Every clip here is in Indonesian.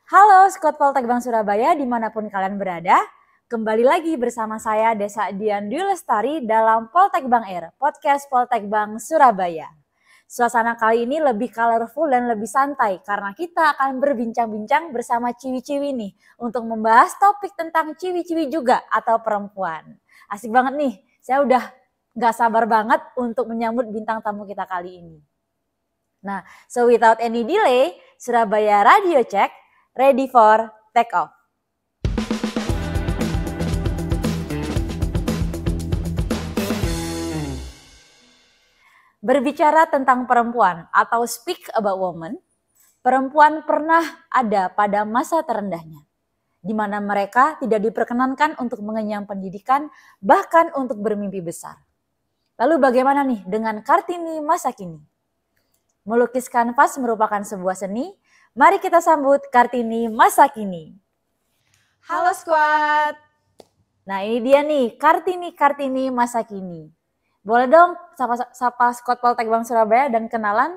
Halo Skot Poltek Bank Surabaya dimanapun kalian berada. Kembali lagi bersama saya Desa Dian Dwi Lestari dalam Poltek Bank Air, podcast Poltek Bank Surabaya. Suasana kali ini lebih colorful dan lebih santai karena kita akan berbincang-bincang bersama ciwi-ciwi nih untuk membahas topik tentang ciwi-ciwi juga atau perempuan. Asik banget nih, saya udah gak sabar banget untuk menyambut bintang tamu kita kali ini. Nah, so without any delay, Surabaya Radio Check, ready for take off. Berbicara tentang perempuan atau speak about women, perempuan pernah ada pada masa terendahnya, di mana mereka tidak diperkenankan untuk mengenyam pendidikan, bahkan untuk bermimpi besar. Lalu bagaimana nih dengan Kartini masa kini? Melukis kanvas merupakan sebuah seni. Mari kita sambut Kartini masa kini. Halo Squad. Nah ini dia nih Kartini masa kini. Boleh dong sapa Squad Poltek Bank Surabaya dan kenalan.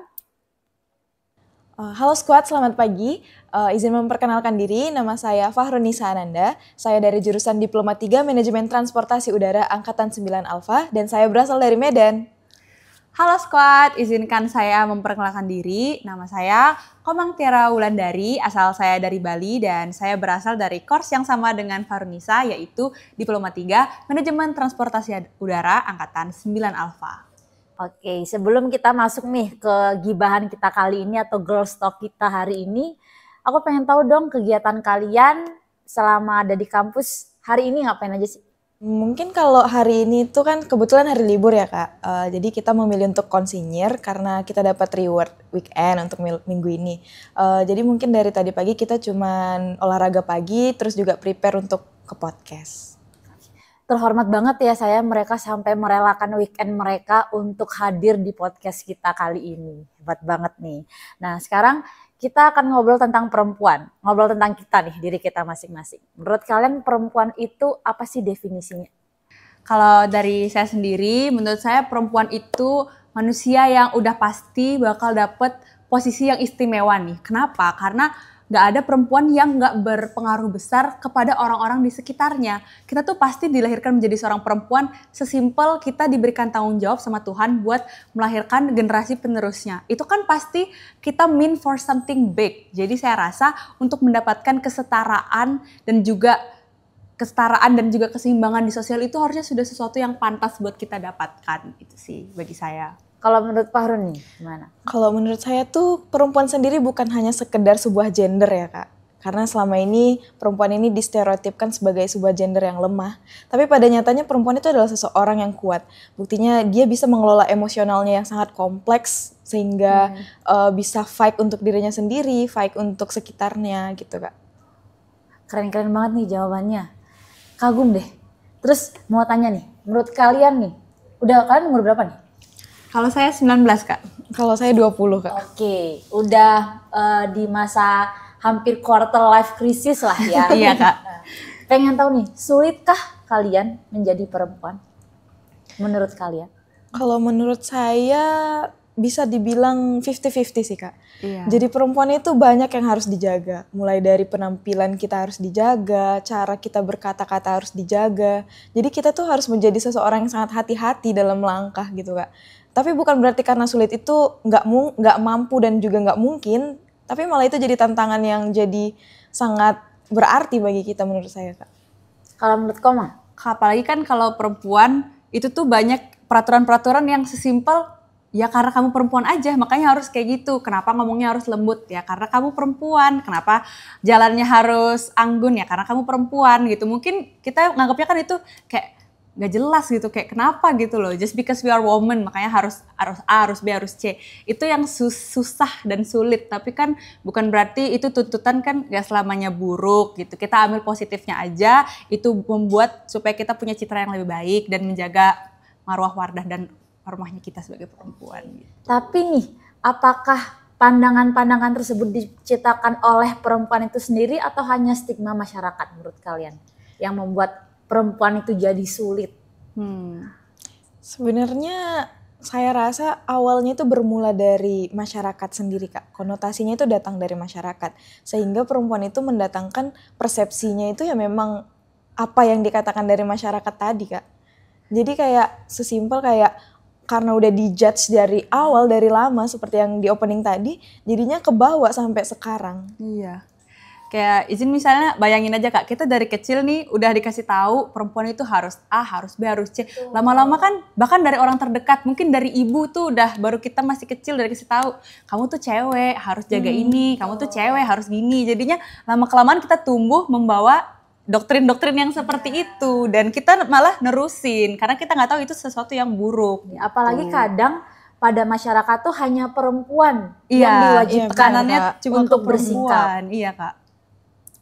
Halo Squad, selamat pagi. Izin memperkenalkan diri, nama saya Fahrunisa Ananda. Saya dari jurusan Diploma 3 Manajemen Transportasi Udara Angkatan 9 Alfa dan saya berasal dari Medan. Halo Squad, izinkan saya memperkenalkan diri. Nama saya Komang Tiara Wulandari, asal saya dari Bali dan saya berasal dari course yang sama dengan Farunisa, yaitu Diploma 3 Manajemen Transportasi Udara Angkatan 9 Alfa. Oke, sebelum kita masuk nih ke gibahan kita kali ini atau girls talk kita hari ini, aku pengen tahu dong kegiatan kalian selama ada di kampus hari ini ngapain aja sih? Mungkin kalau hari ini tuh kan kebetulan hari libur ya Kak, jadi kita memilih untuk konsinyir karena kita dapat reward weekend untuk minggu ini. Jadi mungkin dari tadi pagi kita cuman olahraga pagi, terus juga prepare untuk ke podcast. Terhormat banget ya saya mereka sampai merelakan weekend mereka untuk hadir di podcast kita kali ini. Hebat banget nih. Nah sekarang kita akan ngobrol tentang perempuan, ngobrol tentang kita nih, diri kita masing-masing. Menurut kalian perempuan itu apa sih definisinya? Kalau dari saya sendiri, menurut saya perempuan itu manusia yang udah pasti bakal dapet posisi yang istimewa nih. Kenapa? Karena gak ada perempuan yang gak berpengaruh besar kepada orang-orang di sekitarnya. Kita tuh pasti dilahirkan menjadi seorang perempuan sesimpel kita diberikan tanggung jawab sama Tuhan buat melahirkan generasi penerusnya. Itu kan pasti kita mean for something big. Jadi saya rasa untuk mendapatkan kesetaraan dan juga keseimbangan di sosial itu harusnya sudah sesuatu yang pantas buat kita dapatkan. Itu sih bagi saya. Kalau menurut Pak Harun nih, gimana? Kalau menurut saya tuh perempuan sendiri bukan hanya sekedar sebuah gender ya Kak. Karena selama ini perempuan ini distereotipkan sebagai sebuah gender yang lemah. Tapi pada nyatanya perempuan itu adalah seseorang yang kuat. Buktinya dia bisa mengelola emosionalnya yang sangat kompleks sehingga bisa fight untuk dirinya sendiri, fight untuk sekitarnya gitu Kak. Keren-keren banget nih jawabannya. Kagum deh. Terus mau tanya nih, menurut kalian nih, kalian umur berapa nih? Kalau saya 19 Kak. Kalau saya 20 Kak. Oke, udah di masa hampir quarter life crisis lah ya. Iya Kak. Pengen tahu nih, sulitkah kalian menjadi perempuan? Menurut kalian? Kalau menurut saya bisa dibilang 50-50 sih Kak. Iya. Jadi perempuan itu banyak yang harus dijaga. Mulai dari penampilan kita harus dijaga, cara kita berkata-kata harus dijaga. Jadi kita tuh harus menjadi seseorang yang sangat hati-hati dalam melangkah gitu Kak. Tapi bukan berarti karena sulit itu nggak mampu dan juga nggak mungkin. Tapi malah itu jadi tantangan yang jadi sangat berarti bagi kita menurut saya Kak. Kalau menurut Koma? Apalagi kan kalau perempuan itu tuh banyak peraturan-peraturan yang sesimpel ya karena kamu perempuan aja makanya harus kayak gitu. Kenapa ngomongnya harus lembut? Ya karena kamu perempuan. Kenapa jalannya harus anggun? Ya karena kamu perempuan gitu. Mungkin kita nganggapnya kan itu kayak gak jelas gitu, kayak kenapa gitu loh, just because we are woman makanya harus A, harus B, harus C. Itu yang susah dan sulit, tapi kan bukan berarti itu tuntutan kan gak selamanya buruk gitu. Kita ambil positifnya aja, itu membuat supaya kita punya citra yang lebih baik dan menjaga marwah wardah dan hormahnya kita sebagai perempuan gitu. Tapi nih, apakah pandangan-pandangan tersebut diciptakan oleh perempuan itu sendiri atau hanya stigma masyarakat menurut kalian yang membuat perempuan itu jadi sulit? Sebenarnya Saya rasa awalnya itu bermula dari masyarakat sendiri Kak. Konotasinya itu datang dari masyarakat. Sehingga perempuan itu mendatangkan persepsinya itu ya memang apa yang dikatakan dari masyarakat tadi Kak. Jadi kayak sesimpel kayak karena udah dijudge dari awal, dari lama seperti yang di opening tadi, jadinya kebawa sampai sekarang. Iya. Kayak izin misalnya bayangin aja Kak, kita dari kecil nih udah dikasih tahu perempuan itu harus A, harus B, harus C. Lama-lama kan bahkan dari orang terdekat, mungkin dari ibu tuh udah baru kita masih kecil udah dikasih tahu, kamu tuh cewek harus jaga ini, kamu tuh cewek harus gini. Jadinya lama-kelamaan kita tumbuh membawa doktrin-doktrin yang seperti itu dan kita malah nerusin karena kita nggak tahu itu sesuatu yang buruk. Apalagi kadang pada masyarakat tuh hanya perempuan Iya, yang diwajibkan tekanannya cuma untuk ke bersikap. perempuan. Iya Kak.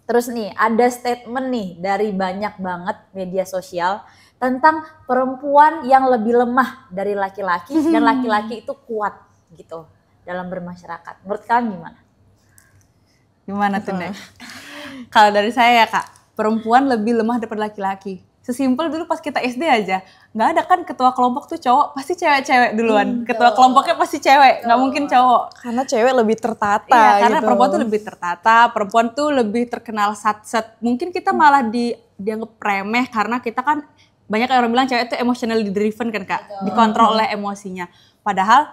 Terus nih, ada statement nih dari banyak banget media sosial tentang perempuan yang lebih lemah dari laki-laki dan laki-laki itu kuat gitu dalam bermasyarakat. Menurut kalian gimana? Gimana tuh Nek? Kalau dari saya ya Kak, perempuan lebih lemah daripada laki-laki. Sesimpel dulu pas kita SD aja, nggak ada kan ketua kelompok tuh cowok, pasti cewek-cewek duluan. Ketua kelompoknya pasti cewek, nggak mungkin cowok. Karena cewek lebih tertata Iya, karena gitu. perempuan tuh lebih tertata, perempuan tuh lebih terkenal satset. Mungkin kita malah dianggap remeh karena kita kan banyak orang bilang cewek itu emotionally driven kan Kak, dikontrol oleh emosinya. Padahal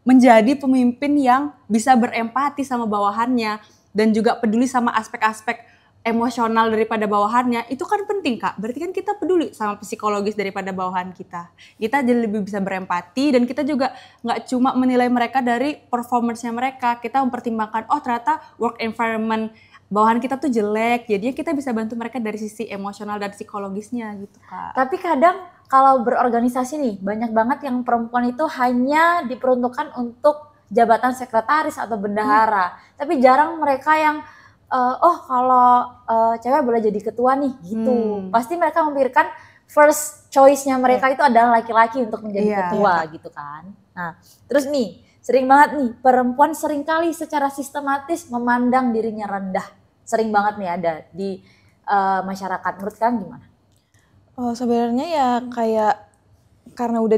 menjadi pemimpin yang bisa berempati sama bawahannya dan juga peduli sama aspek-aspek emosional daripada bawahannya, itu kan penting Kak. Berarti kan kita peduli sama psikologis daripada bawahan kita. Kita jadi lebih bisa berempati dan kita juga nggak cuma menilai mereka dari performance-nya mereka. Kita mempertimbangkan, oh ternyata work environment bawahan kita tuh jelek. Jadinya kita bisa bantu mereka dari sisi emosional dan psikologisnya gitu Kak. Tapi kadang kalau berorganisasi nih, banyak banget yang perempuan itu hanya diperuntukkan untuk jabatan sekretaris atau bendahara. Tapi jarang mereka yang kalau cewek boleh jadi ketua nih gitu. Pasti mereka memikirkan first choice-nya mereka itu adalah laki-laki untuk menjadi ketua gitu kan. Nah, terus nih sering banget nih perempuan seringkali secara sistematis memandang dirinya rendah. Sering banget nih ada di masyarakat. Menurut kalian gimana? Oh, sebenarnya ya kayak karena udah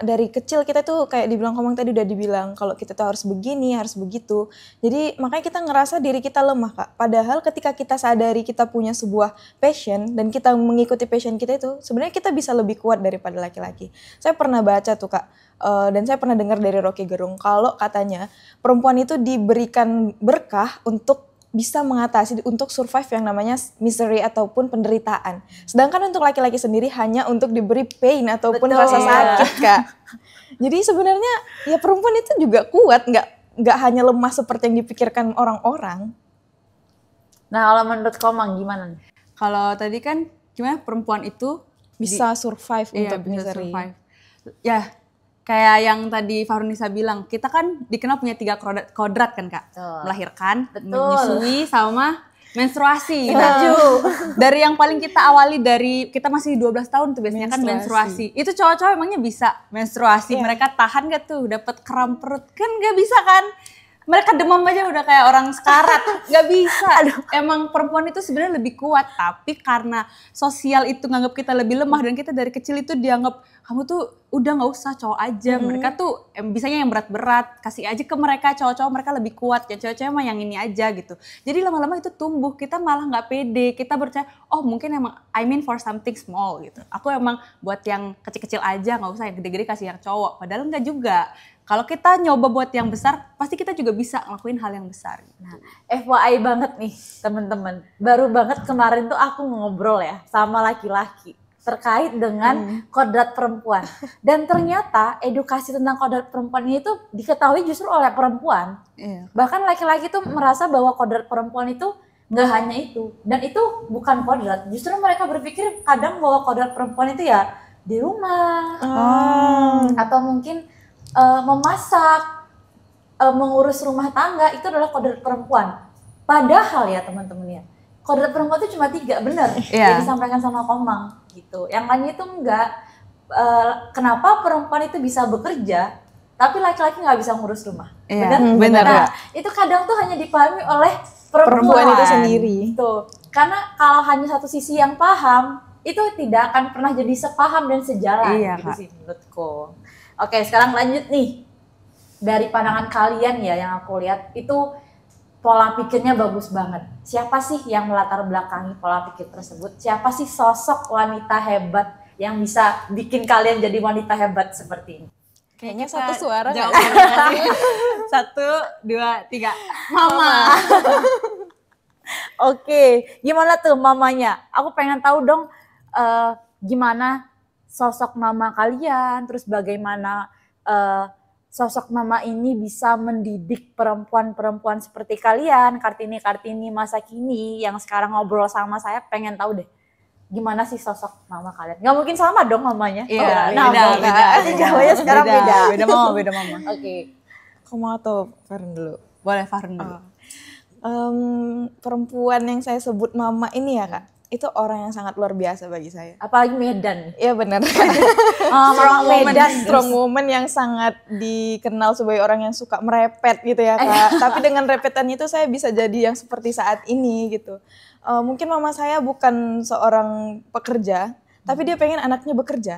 dari kecil kita tuh kayak dibilang Komang tadi udah dibilang kalau kita tuh harus begini, harus begitu. Jadi makanya kita ngerasa diri kita lemah Kak. Padahal ketika kita sadari kita punya sebuah passion dan kita mengikuti passion kita itu, sebenarnya kita bisa lebih kuat daripada laki-laki. Saya pernah baca tuh Kak, dan saya pernah dengar dari Rocky Gerung kalau katanya perempuan itu diberikan berkah untuk bisa mengatasi, untuk survive yang namanya misery ataupun penderitaan. Sedangkan untuk laki-laki sendiri hanya untuk diberi pain ataupun rasa sakit Kak. Jadi sebenarnya ya perempuan itu juga kuat, nggak hanya lemah seperti yang dipikirkan orang-orang. Nah kalau menurut Komang gimana nih? Kalau tadi kan gimana perempuan itu bisa survive untuk bisa misery. Survive. Ya kayak yang tadi Farunisa bilang, kita kan dikenal punya 3 kodrat kan Kak. Betul. Melahirkan, Betul. menyusui, sama menstruasi. Setuju. Dari yang paling kita awali dari, kita masih 12 tahun tuh biasanya kan menstruasi. Itu cowok-cowok emangnya bisa menstruasi, mereka tahan gak tuh dapat kram perut? Kan gak bisa kan? Mereka demam aja udah kayak orang sekarat, nggak bisa. Emang perempuan itu sebenarnya lebih kuat, tapi karena sosial itu nganggap kita lebih lemah dan kita dari kecil itu dianggap kamu tuh udah nggak usah cowok aja. Mereka tuh bisanya yang berat-berat, kasih aja ke mereka cowok-cowok mereka lebih kuat, ya cewek-cewek mah yang ini aja gitu. Jadi lama-lama itu tumbuh, kita malah nggak pede, kita percaya oh mungkin emang I mean for something small gitu. Aku emang buat yang kecil-kecil aja, nggak usah yang gede-gede kasih yang cowok. Padahal nggak juga. Kalau kita nyoba buat yang besar, pasti kita juga bisa ngelakuin hal yang besar. Nah, FYI banget nih teman-teman. Baru banget kemarin tuh aku ngobrol ya sama laki-laki terkait dengan kodrat perempuan. Dan ternyata edukasi tentang kodrat perempuan ini tuh diketahui justru oleh perempuan. Iya. Bahkan laki-laki tuh merasa bahwa kodrat perempuan itu nggak hanya itu. Dan itu bukan kodrat. Justru mereka berpikir kadang bahwa kodrat perempuan itu ya di rumah. Atau mungkin memasak, mengurus rumah tangga itu adalah kodrat perempuan. Padahal ya teman-teman ya, kodrat perempuan itu cuma 3, benar yang disampaikan sama Komang gitu. Yang lainnya itu enggak. Kenapa perempuan itu bisa bekerja, tapi laki-laki nggak bisa ngurus rumah? Benar. Nah, itu kadang tuh hanya dipahami oleh perempuan itu sendiri. Gitu. Karena kalau hanya satu sisi yang paham, itu tidak akan pernah jadi sepaham dan sejalan gitu Kak. sih menurutku. Oke, sekarang lanjut nih. Dari pandangan kalian ya yang aku lihat itu pola pikirnya bagus banget. Siapa sih yang melatar belakangi pola pikir tersebut? Siapa sih sosok wanita hebat yang bisa bikin kalian jadi wanita hebat seperti ini? Kayaknya satu suara nggak jawab sih? 1, 2, 3. Mama. Oke, gimana tuh mamanya? Aku pengen tahu dong gimana sosok mama kalian, terus bagaimana sosok mama ini bisa mendidik perempuan-perempuan seperti kalian, Kartini-Kartini masa kini yang sekarang ngobrol sama saya, pengen tahu deh. Gimana sih sosok mama kalian? Gak mungkin sama dong mamanya. Iya, beda. Jawabnya sekarang beda. Beda mama. Oke. Kamu atau Farhan dulu? Boleh Farhan dulu. Perempuan yang saya sebut mama ini ya Kak, itu orang yang sangat luar biasa bagi saya. Apalagi Medan. Iya benar. Strong woman yang sangat dikenal sebagai orang yang suka merepet gitu ya Kak. Tapi dengan repetan itu saya bisa jadi yang seperti saat ini gitu. Mungkin mama saya bukan seorang pekerja, tapi dia pengen anaknya bekerja.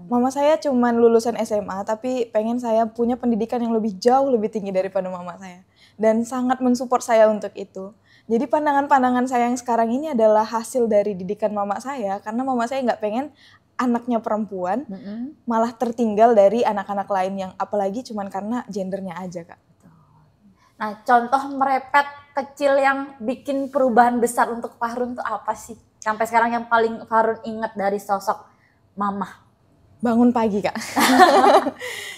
Mama saya cuman lulusan SMA, tapi pengen saya punya pendidikan yang jauh lebih tinggi daripada mama saya. Dan sangat mensupport saya untuk itu. Jadi pandangan-pandangan saya yang sekarang ini adalah hasil dari didikan mama saya, karena mama saya nggak pengen anaknya perempuan malah tertinggal dari anak-anak lain yang apalagi cuman karena gendernya aja Kak. Nah, contoh merepet kecil yang bikin perubahan besar untuk Fahrun tuh apa sih? Sampai sekarang yang paling Fahrun ingat dari sosok mama. Bangun pagi Kak.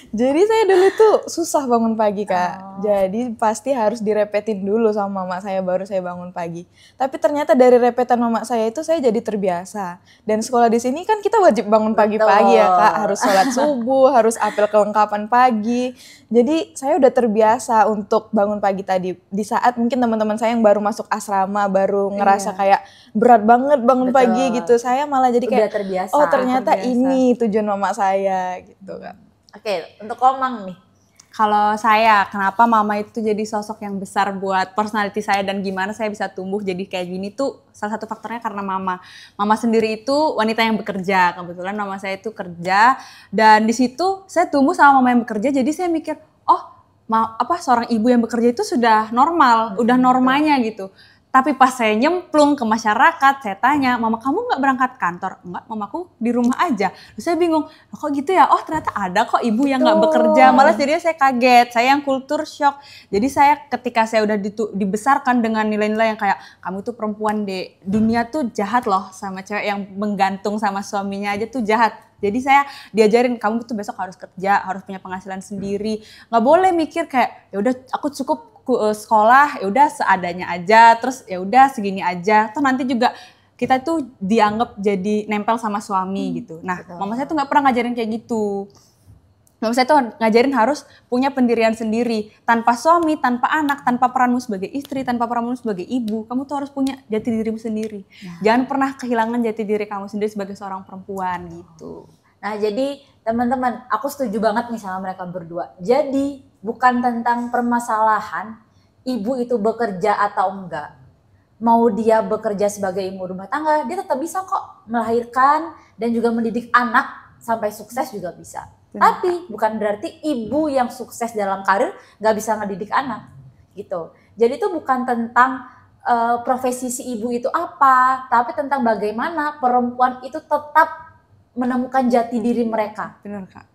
Jadi saya dulu tuh susah bangun pagi Kak. Jadi pasti harus direpetin dulu sama mama saya baru saya bangun pagi. Tapi ternyata dari repetan mama saya itu saya jadi terbiasa. Dan sekolah di sini kan kita wajib bangun pagi-pagi ya Kak. Harus sholat subuh, harus apel kelengkapan pagi. Jadi saya udah terbiasa untuk bangun pagi tadi. Di saat mungkin teman-teman saya yang baru masuk asrama, baru ngerasa kayak berat banget bangun pagi gitu. Saya malah jadi kayak terbiasa. Oh ternyata ini tujuan mama saya gitu Kak. Oke, untuk Komang nih. Kalau saya, kenapa mama itu jadi sosok yang besar buat personality saya dan gimana saya bisa tumbuh jadi kayak gini tuh salah satu faktornya karena mama. Mama sendiri itu wanita yang bekerja. Kebetulan mama saya itu kerja dan di situ saya tumbuh sama mama yang bekerja. Jadi saya mikir, seorang ibu yang bekerja itu sudah normal, udah normanya gitu. Tapi pas saya nyemplung ke masyarakat, saya tanya, mama kamu nggak berangkat kantor? Enggak, mamaku di rumah aja. Terus saya bingung, kok gitu ya? Oh ternyata ada kok ibu yang nggak bekerja. Malah jadinya saya kaget, saya yang kultur shock. Jadi saya ketika saya udah dibesarkan dengan nilai-nilai yang kayak, kamu tuh perempuan deh, dunia tuh jahat loh sama cewek yang menggantung sama suaminya aja tuh jahat. Jadi saya diajarin kamu tuh besok harus kerja, harus punya penghasilan sendiri. Nggak boleh mikir kayak, ya udah aku cukup sekolah, ya udah seadanya aja, terus ya udah segini aja. Toh nanti juga kita tuh dianggap jadi nempel sama suami gitu. Nah, mama saya tuh nggak pernah ngajarin kayak gitu. Mama saya tuh ngajarin harus punya pendirian sendiri, tanpa suami, tanpa anak, tanpa peranmu sebagai istri, tanpa peranmu sebagai ibu. Kamu tuh harus punya jati dirimu sendiri. Jangan pernah kehilangan jati diri kamu sendiri sebagai seorang perempuan gitu. Nah, jadi teman-teman, aku setuju banget nih sama mereka berdua. Jadi bukan tentang permasalahan ibu itu bekerja atau enggak. Mau dia bekerja sebagai ibu rumah tangga, dia tetap bisa kok melahirkan dan juga mendidik anak sampai sukses juga bisa. Tapi bukan berarti ibu yang sukses dalam karir nggak bisa ngedidik anak gitu. Jadi itu bukan tentang profesi si ibu itu apa, tapi tentang bagaimana perempuan itu tetap menemukan jati diri mereka. Benar Kak.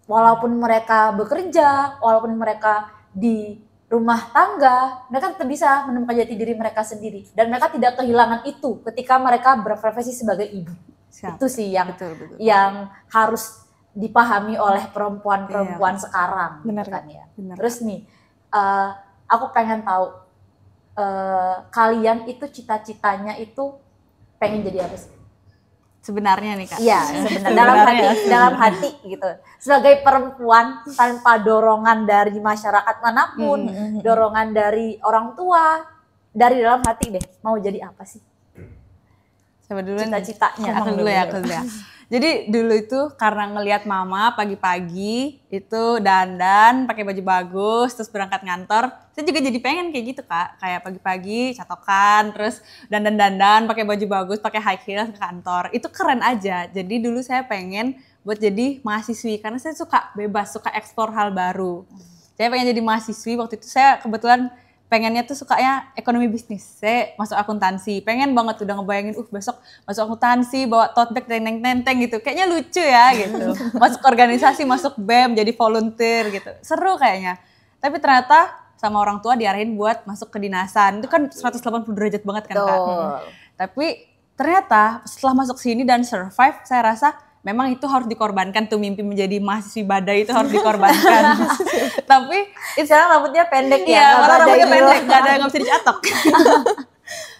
Walaupun mereka bekerja, walaupun mereka di rumah tangga, mereka tetap bisa menemukan jati diri mereka sendiri. Dan mereka tidak kehilangan itu ketika mereka berprofesi sebagai ibu. Siap. Itu sih yang betul. Yang harus dipahami oleh perempuan-perempuan sekarang. Benar kan ya. Benar. Terus nih, aku pengen tahu, kalian itu cita-citanya itu pengen jadi apa sih? Sebenarnya nih Kak. Iya, sebenarnya dalam hati gitu. Sebagai perempuan tanpa dorongan dari masyarakat manapun, dorongan dari orang tua, dari dalam hati deh, mau jadi apa sih? Coba dulu Cita-citanya. Aku dulu ya. Jadi dulu itu karena ngelihat mama pagi-pagi itu dandan, pakai baju bagus, terus berangkat ngantor. Saya juga jadi pengen kayak gitu Kak, kayak pagi-pagi catokan, terus dandan-dandan, pakai baju bagus, pakai high heels ke kantor. Itu keren aja. Jadi dulu saya pengen buat jadi mahasiswi karena saya suka bebas, suka eksplor hal baru. Saya pengen jadi mahasiswi, waktu itu saya kebetulan pengennya tuh sukanya ekonomi bisnis, saya masuk akuntansi, pengen banget udah ngebayangin, besok masuk akuntansi, bawa tote bag tenteng-tenteng gitu, kayaknya lucu ya gitu, masuk organisasi, masuk BEM, jadi volunteer gitu, seru kayaknya. Tapi ternyata sama orang tua diarahin buat masuk kedinasan, itu kan 180 derajat banget kan Kak. Tapi ternyata setelah masuk sini dan survive, saya rasa memang itu harus dikorbankan tuh, mimpi menjadi mahasiswi badai itu harus dikorbankan. Tapi sekarang rambutnya pendek ya. Iya, malah rambutnya pendek, gak ada yang bisa dicatok.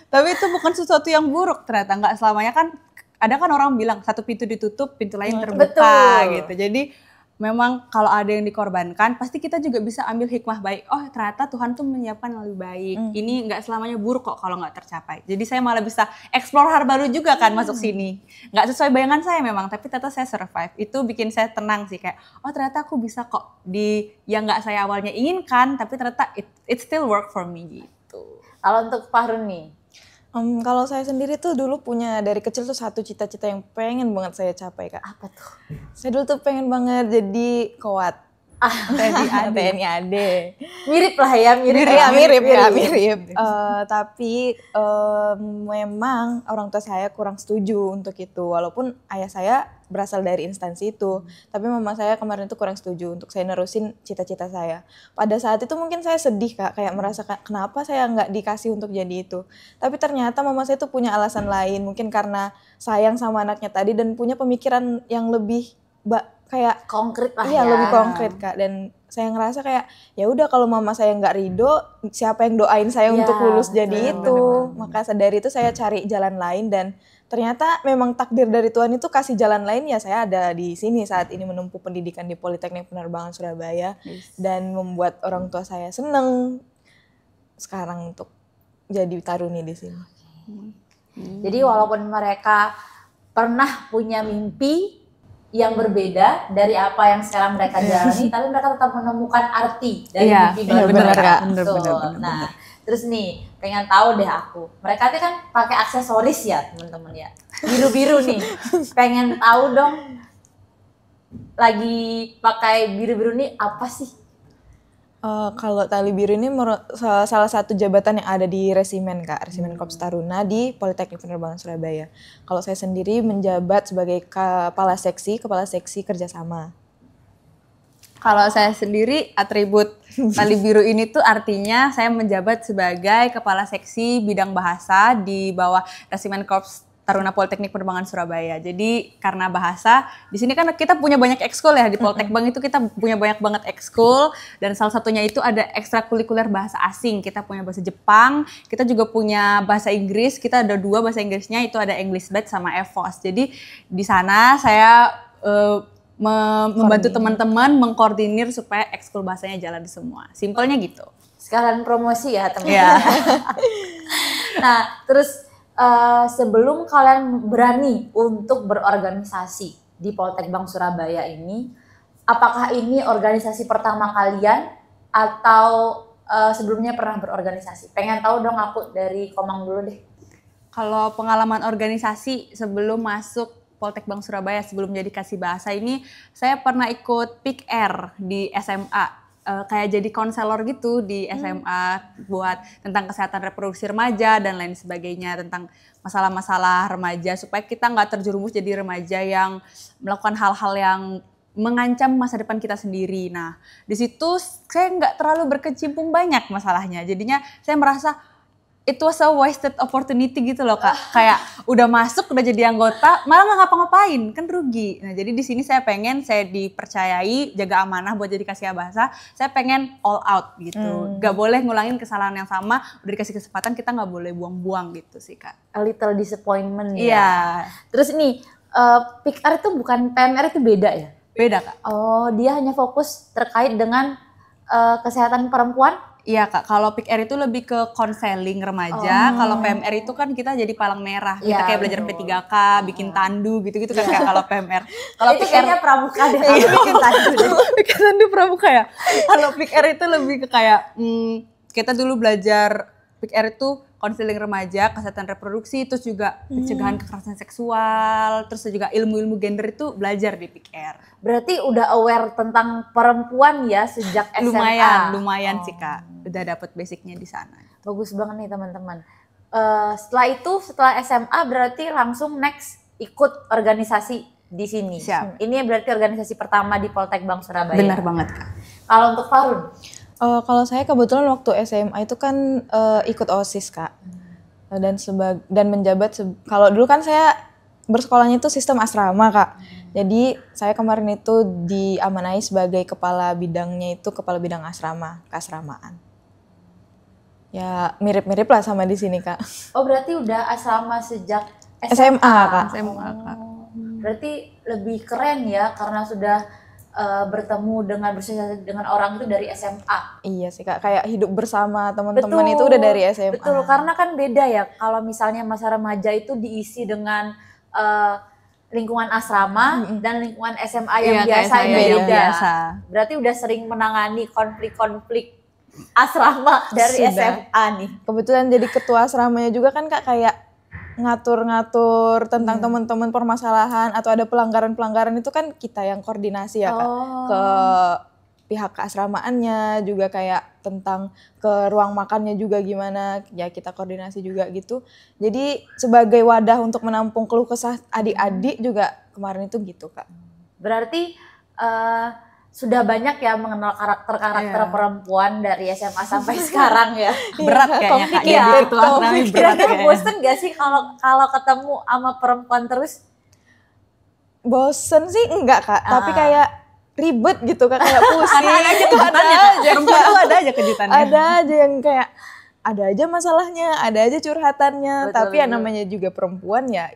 Tapi itu bukan sesuatu yang buruk ternyata, nggak selamanya kan. Ada kan orang bilang satu pintu ditutup, pintu lain terbuka. Betul. Gitu. Jadi memang kalau ada yang dikorbankan, pasti kita juga bisa ambil hikmah baik. Oh ternyata Tuhan tuh menyiapkan yang lebih baik. Ini nggak selamanya buruk kok kalau nggak tercapai. Jadi saya malah bisa explore hal baru juga kan masuk sini. Nggak sesuai bayangan saya memang, tapi ternyata saya survive. Itu bikin saya tenang sih, kayak oh ternyata aku bisa kok di yang nggak saya awalnya inginkan, tapi ternyata it still work for me gitu. Kalau untuk Fahrun nih? Kalau saya sendiri tuh dulu punya dari kecil tuh satu cita-cita yang pengen banget saya capai Kak. Apa tuh? Saya dulu tuh pengen banget jadi Kowat. TNI AD. Mirip lah ya, mirip. Tapi memang orang tua saya kurang setuju untuk itu. Walaupun ayah saya berasal dari instansi itu. Tapi mama saya kemarin itu kurang setuju untuk saya nerusin cita-cita saya. Pada saat itu mungkin saya sedih Kak, kayak merasa kenapa saya nggak dikasih untuk jadi itu. Tapi ternyata mama saya tuh punya alasan lain. Mungkin karena sayang sama anaknya tadi dan punya pemikiran yang lebih kayak konkret lah iya, lebih konkret Kak. Dan saya ngerasa kayak ya udah kalau mama saya nggak ridho, siapa yang doain saya untuk lulus jadi itu. Maka dari itu saya cari jalan lain dan ternyata memang takdir dari Tuhan itu kasih jalan lain, ya saya ada di sini saat ini menempuh pendidikan di Politeknik Penerbangan Surabaya dan membuat orang tua saya seneng sekarang untuk jadi taruni di sini. Jadi walaupun mereka pernah punya mimpi yang berbeda dari apa yang sekarang mereka jalani, tapi mereka tetap menemukan arti dari mimpi baru mereka. Nah, terus nih pengen tahu deh aku, mereka tuh kan pakai aksesoris ya teman-teman ya, biru-biru nih. Pengen tahu dong, lagi pakai biru-biru nih apa sih? Kalau tali biru ini salah satu jabatan yang ada di resimen Kak, Resimen Korps Taruna di Politeknik Penerbangan Surabaya. Kalau saya sendiri menjabat sebagai kepala seksi kerjasama. Kalau saya sendiri atribut tali biru ini tuh artinya saya menjabat sebagai kepala seksi bidang bahasa di bawah Resimen Korps Taruna Politeknik Penerbangan Surabaya. Jadi karena bahasa, di sini kan kita punya banyak ekskul ya, di Poltekbang itu kita punya banyak banget ekskul, dan salah satunya itu ada ekstrakurikuler bahasa asing. Kita punya bahasa Jepang, kita juga punya bahasa Inggris, kita ada 2 bahasa Inggrisnya, itu ada English Batch sama EVOS. Jadi di sana saya membantu teman-teman mengkoordinir supaya ekskul bahasanya jalan semua. Simpelnya gitu. Sekalian promosi ya teman-teman. Nah, terus sebelum kalian berani untuk berorganisasi di Poltekbang Surabaya ini, apakah ini organisasi pertama kalian atau sebelumnya pernah berorganisasi? Pengen tahu dong aku, dari Komang dulu deh. Kalau pengalaman organisasi sebelum masuk Poltekbang Surabaya, sebelum jadi kasih bahasa ini, saya pernah ikut PIK-R di SMA. Kayak jadi konselor gitu di SMA buat tentang kesehatan reproduksi remaja dan lain sebagainya, tentang masalah-masalah remaja supaya kita nggak terjerumus jadi remaja yang melakukan hal-hal yang mengancam masa depan kita sendiri. Nah, di situ saya nggak terlalu berkecimpung banyak masalahnya. Jadinya saya merasa it was a wasted opportunity gitu loh Kak. Kayak udah masuk, udah jadi anggota, malah nggak ngapa-ngapain, kan rugi. Nah jadi di sini saya pengen, saya dipercayai, jaga amanah buat jadi kasih bahasa. Saya pengen all out gitu. Gak boleh ngulangin kesalahan yang sama, udah dikasih kesempatan kita nggak boleh buang-buang gitu sih Kak. A little disappointment ya. Iya. Terus ini, PIK-R itu bukan PMR, itu beda ya? Beda Kak. Oh, dia hanya fokus terkait dengan kesehatan perempuan? Iya Kak, kalau PIKR itu lebih ke konseling remaja, kalau PMR itu kan kita jadi palang merah. Kita kayak belajar P3K, bikin tandu gitu-gitu kan Kak kalau PMR. Kalau itu kayaknya pramuka deh, bikin tandu deh. bikin tandu pramuka ya. Kalau PIKR itu lebih ke kayak kita dulu belajar PIKR itu konseling remaja, kesehatan reproduksi, terus juga pencegahan kekerasan seksual, terus juga ilmu-ilmu gender itu belajar di PIKR. Berarti udah aware tentang perempuan ya sejak SMA. Lumayan sih Kak, udah dapet basicnya di sana. Bagus banget nih teman-teman. Setelah SMA berarti langsung next ikut organisasi di sini. Siap. Ini berarti organisasi pertama di Poltek Bank Surabaya. Benar banget Kak. Kalau untuk Farun? Kalau saya kebetulan waktu SMA itu kan ikut OSIS Kak. Dan menjabat kalau dulu kan saya bersekolahnya itu sistem asrama Kak. Jadi saya kemarin itu diamanai sebagai kepala bidangnya itu kepala bidang asrama, keasramaan. Ya mirip-mirip lah sama di sini Kak. Oh berarti udah asrama sejak SMA Kak. SMA Kak. Berarti lebih keren ya karena sudah bertemu dengan bersosialisasi dengan orang itu dari SMA. Iya sih Kak, kayak hidup bersama teman-teman itu udah dari SMA. Betul, karena kan beda ya kalau misalnya masa remaja itu diisi dengan lingkungan asrama dan lingkungan SMA yang biasa biasa. Berarti udah sering menangani konflik-konflik asrama dari SMA nih. Kebetulan jadi ketua asramanya juga kan Kak, kayak ngatur-ngatur tentang teman-teman permasalahan atau ada pelanggaran-pelanggaran itu kan kita yang koordinasi ya Kak. Ke pihak keasramaannya juga kayak tentang ke ruang makannya juga gimana ya kita koordinasi juga gitu. Jadi sebagai wadah untuk menampung keluh kesah adik-adik juga kemarin itu gitu Kak. Berarti sudah banyak ya mengenal karakter-karakter perempuan dari SMA sampai sekarang ya. Berat kayaknya Kak. Ya, Kira-kira bosen gak sih kalau ketemu sama perempuan terus? Bosen sih enggak Kak, tapi kayak ribet gitu Kak, kayak pusing. Ada aja kejutannya Kak. Perempuan tuh ada aja kejutannya. Ada aja yang kayak ada aja masalahnya, ada aja curhatannya. Betul, tapi ya namanya juga perempuan ya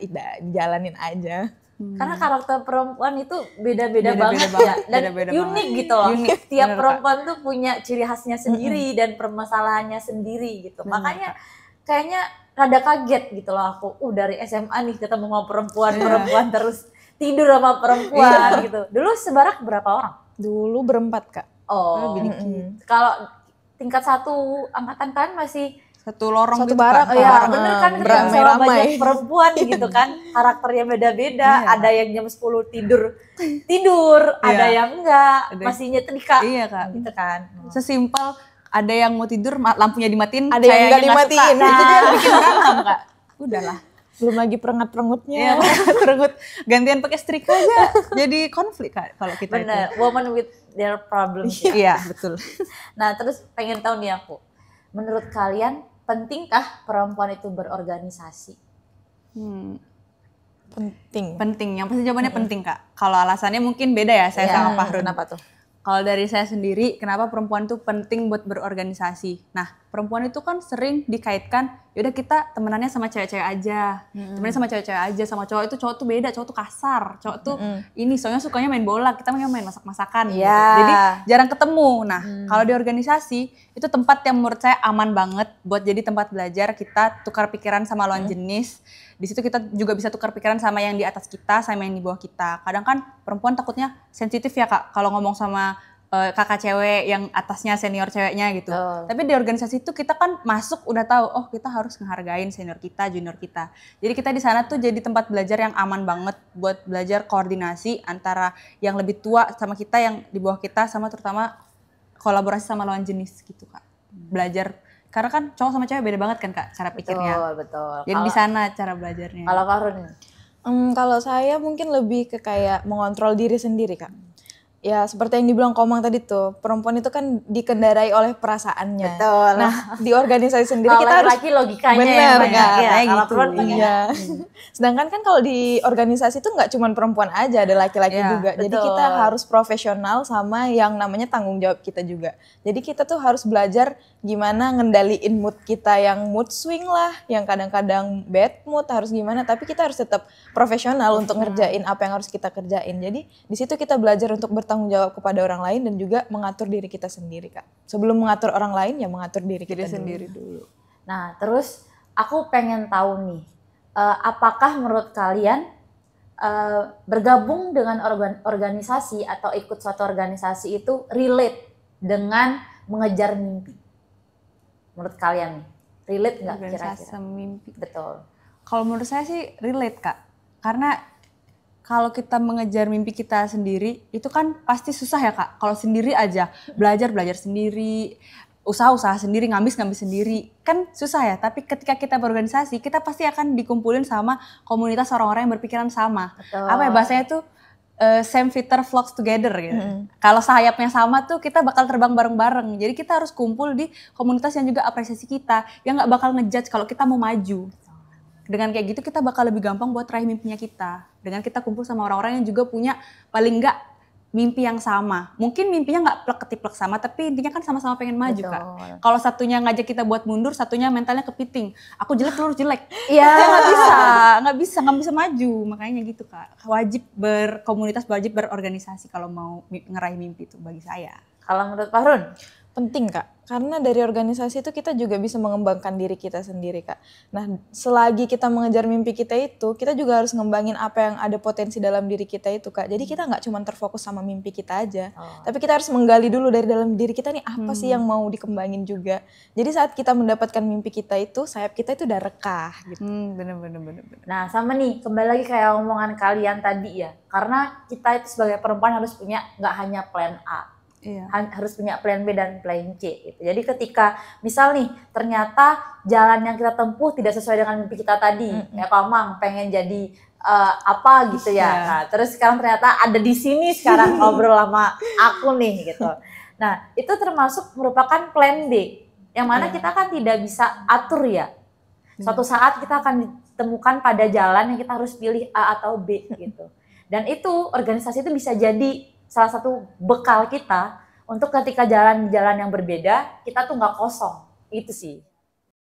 jalanin aja. Karena karakter perempuan itu beda-beda banget ya. Dan unik gitu loh. Tiap perempuan tuh punya ciri khasnya sendiri dan permasalahannya sendiri gitu. Makanya kayaknya rada kaget gitu loh aku. Dari SMA nih ketemu sama perempuan terus tidur sama perempuan gitu. Dulu sebarak berapa orang? Dulu berempat Kak. Oh, kalau tingkat 1 angkatan kan masih satu lorong satu gitu barang, Kak. ya bener kan sama ramai-ramai. banyak perempuan gitu kan, karakternya beda-beda. Ada yang jam 10 tidur, ada yang enggak, masih nyetrika. Iya Kak. Gitu kan. Sesimpel ada yang mau tidur lampunya dimatiin, Ada yang nggak dimatiin. Itu dia bikin berantem Kak. Udahlah. Belum lagi perengat-perengutnya. Iya, perengut gantian pakai setrika aja. Jadi konflik Kak kalau kita Bener, itu. woman with their problems. Iya, betul. Nah, terus pengen tahu nih aku. Menurut kalian pentingkah perempuan itu berorganisasi? Penting. Penting. Yang pasti jawabannya penting Kak. Kalau alasannya mungkin beda ya saya sama Fahrun. Kenapa tuh? Kalau dari saya sendiri, kenapa perempuan itu penting buat berorganisasi? Nah, perempuan itu kan sering dikaitkan, yaudah kita temenannya sama cewek-cewek aja, temenannya sama cewek-cewek aja, sama cowok itu beda, cowok tuh kasar, cowok tuh ini soalnya sukanya main bola, kita main masak-masakan gitu. Jadi jarang ketemu. Nah, kalau di organisasi itu tempat yang menurut saya aman banget buat jadi tempat belajar, kita tukar pikiran sama lawan jenis. Di situ kita juga bisa tukar pikiran sama yang di atas kita, sama yang di bawah kita. Kadang kan perempuan takutnya sensitif ya Kak, kalau ngomong sama kakak cewek yang atasnya senior ceweknya gitu. Tapi di organisasi itu kita kan masuk udah tahu, oh kita harus ngehargain senior kita, junior kita. Jadi kita di sana tuh jadi tempat belajar yang aman banget buat belajar koordinasi antara yang lebih tua sama kita, yang di bawah kita, sama terutama kolaborasi sama lawan jenis gitu Kak. Belajar. Karena kan cowok sama cewek beda banget kan Kak cara pikirnya. Betul. Jadi di sana cara belajarnya. Kalau Farun? Kalau saya mungkin lebih ke kayak mengontrol diri sendiri Kak. Ya seperti yang dibilang Komang tadi tuh, perempuan itu kan dikendarai oleh perasaannya. Betul. Nah di organisasi sendiri kita harus laki logikanya bener, yang banyak Kak. ya. Kayak Kalau gitu. perempuan Iya. Sedangkan kan kalau di organisasi itu nggak cuma perempuan aja, ada laki-laki juga. betul. Jadi kita harus profesional sama yang namanya tanggung jawab kita juga. Jadi kita tuh harus belajar gimana ngendaliin mood kita, yang mood swing lah, yang kadang-kadang bad mood harus gimana. Tapi kita harus tetap profesional untuk ngerjain apa yang harus kita kerjain. Jadi di situ kita belajar untuk bertanggung bertanggung jawab kepada orang lain dan juga mengatur diri kita sendiri, Kak. Sebelum mengatur orang lain, ya mengatur diri kita sendiri dulu. Nah, terus aku pengen tahu nih, apakah menurut kalian bergabung dengan organisasi atau ikut suatu organisasi itu relate dengan mengejar mimpi? Menurut kalian nih, relate nggak kira-kira? Organisasi mimpi. Betul. Kalau menurut saya sih relate, Kak. Karena kalau kita mengejar mimpi kita sendiri, itu kan pasti susah ya, Kak. Kalau sendiri aja, belajar sendiri, usaha sendiri, ngambis sendiri, kan susah ya. Tapi ketika kita berorganisasi, kita pasti akan dikumpulin sama komunitas orang-orang yang berpikiran sama. Betul. Apa ya bahasanya tuh, same feather flocks together gitu. Kalau sayapnya sama tuh kita bakal terbang bareng-bareng. Jadi kita harus kumpul di komunitas yang juga apresiasi kita, yang nggak bakal ngejudge kalau kita mau maju. Dengan kayak gitu kita bakal lebih gampang buat raih mimpinya kita. Dengan kita kumpul sama orang-orang yang juga punya paling nggak mimpi yang sama. Mungkin mimpinya nggak plek-ketiplek sama, tapi intinya kan sama-sama pengen maju. Betul. Kak. Kalau satunya ngajak kita buat mundur, satunya mentalnya kepiting. Aku jelek, lu jelek. Iya. nggak bisa maju. Makanya gitu, Kak. Wajib berkomunitas, wajib berorganisasi kalau mau ngeraih mimpi itu bagi saya. Kalau menurut Pak Run? Penting, Kak, karena dari organisasi itu kita juga bisa mengembangkan diri kita sendiri, Kak. Nah, selagi kita mengejar mimpi kita itu, kita juga harus ngembangin apa yang ada potensi dalam diri kita itu, Kak. Jadi kita nggak cuma terfokus sama mimpi kita aja, tapi kita harus menggali dulu dari dalam diri kita nih apa sih yang mau dikembangin juga. Jadi saat kita mendapatkan mimpi kita itu, sayap kita itu udah rekah gitu. Bener. Nah, sama nih, kembali lagi kayak omongan kalian tadi ya. Karena kita itu sebagai perempuan harus punya nggak hanya plan A. Iya. Harus punya plan B dan plan C gitu. Jadi ketika misal nih ternyata jalan yang kita tempuh tidak sesuai dengan mimpi kita tadi, kayak Pamang pengen jadi apa gitu ya. Nah, terus sekarang ternyata ada di sini sekarang ngobrol sama aku nih gitu. Nah, itu termasuk merupakan plan B yang mana kita kan tidak bisa atur ya. Suatu saat kita akan ditemukan pada jalan yang kita harus pilih A atau B gitu. Dan itu organisasi itu bisa jadi salah satu bekal kita untuk ketika jalan-jalan yang berbeda, kita tuh nggak kosong. Itu sih.